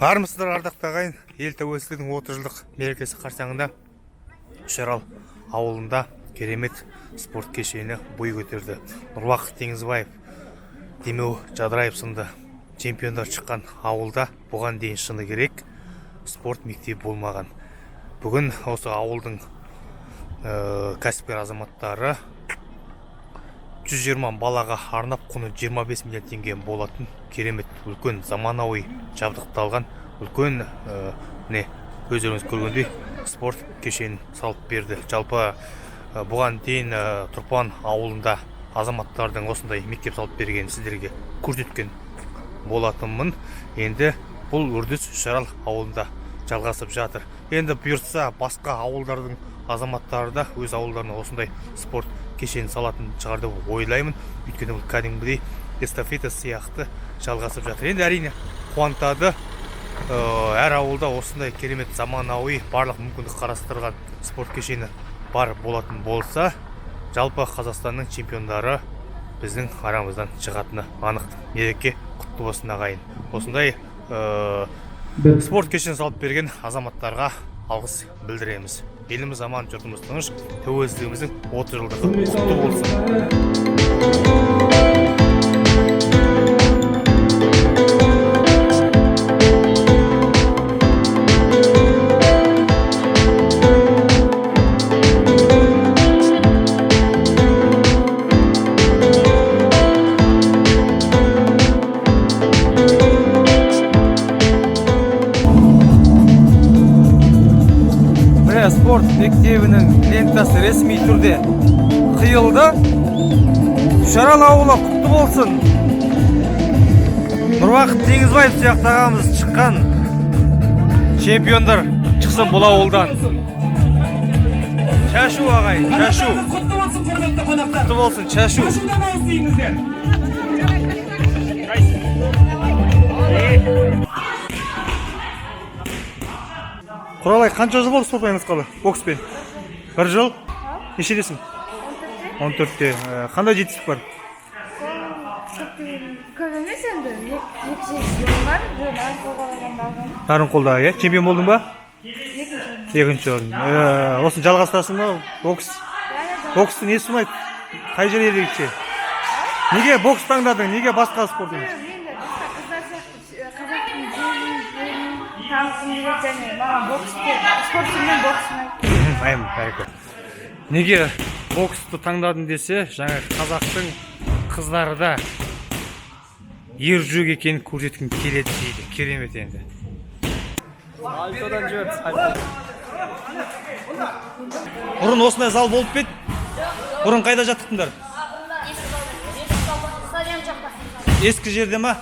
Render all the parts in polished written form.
Армысыздар ардақты ағайын, ел тәуелсіздігінің 30 жылдық мерекесі қарсаңында Үшарал ауылында керемет спорт кешені бой көтерді. Нұрбақыт Теңізбаев, Демеу Жадыраев сынды чемпиондар шыққан ауылда бұған дейін шыны керек спорт мектебі болмаған. Бүгін осы ауылдың Каспий азаматтары 120 балаға арнап құны 25 миллион теңге болатын керемет үлкен заманауи жабдықталған үлкен өздеріңіз көргендей спорт кешенін салып берді. Жалпы бұған дейін Тұрпан ауылында азаматтардың осындай мектеп салып берген сіздерге көрсеткен болатынмын. Енді бұл үрдіс Үшарал ауылында жалғасып жатыр. Енді бұйыртса басқа ауылдардың азаматтары да өз ауылдарына осындай спорт кешенін салатын шығар деп ойлаймын. Өйткені бұл кәдімгідей эстафета сияқты жалғасып жатыр. Енді әрине қуантады. Әр ауылда осындай керемет заманауи барлық мүмкіндік қарастырған спорт кешені бар болатын болса, жалпы Қазақстанның чемпиондары біздің арамыздан шығатыны анық. Мереке құтты болсын ағайын. Осындай спорт кешенін салып берген азаматтарға алғыс білдіреміз. Еліміз аман, жұртымыз тыныш, тәуелсіздігіміздің 30 жылдығы құтты болсын. Спорт мектебінің лентасы ресми түрде қиылды. Үшарал ауылы құтты болсын. Нұрбақыт Теңізбаев сияқты ағамыз шыққан чемпиондар шықсын бұл ауылдан. Шашу ағай, шашу. Құтты болсын, шашу. Құралай, қанша жыл болды спортпен айналысқалы? Бокспен? 1 жыл? Нешедесің? 14-те. Қандай жетістік бар? Көп емес енді. 2 бар. Тарын қолда, е? Чемпион болдың ба? 2-ші орын. Осын жалғастырасың ба? Бокс? Боксты не ұнайды? Қай жер ерекше? Неге бокс таңдадың? Неге басқа спорт емес? Неге боксты таңдадың десе, жаңа қазақтың қыздары да ер жүк екенін көрсеткім келеді дейді. Керемет енді. Бұрын осындай зал болып бет? Бұрын қайда жаттықтыңдар? Ескі жерде ма?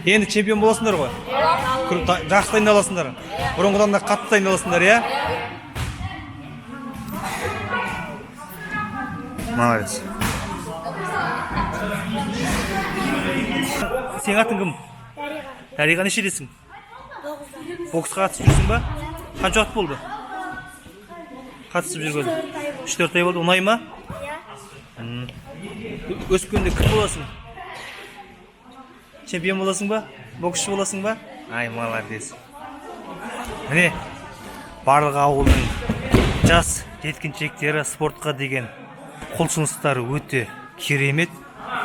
Енді чемпион боласыңдар ғой? Жақсы дайындаласыңдар. Бұрынғыдан да қатты дайындаласыңдар, иә? Молодец. Сен атың кім? Дариға нешедесің? 9. Боксқа қатысып жүрсің ба? Қанша уақыт болды? Қатысып жүргені? 3-4 ай болды. Ұнай ма? Өскенде кім боласың? Чемпион боласың ба? Боксшы боласың ба? Ай, молодец. Міне, барлық ауылдың жас жеткіншектері спортқа деген құлшыныстары өте керемет.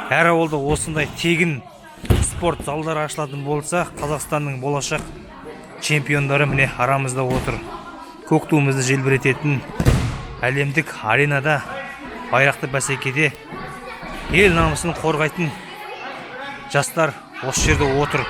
Әр ауылда осындай тегін спорт залдары ашылатын болса, Қазақстанның болашақ чемпиондары міне арамызда отыр. Көк туымызды желбірететін әлемдік аренада, байрақты бәсекеде ел намысын қорғайтын жастар осы жерде отыр.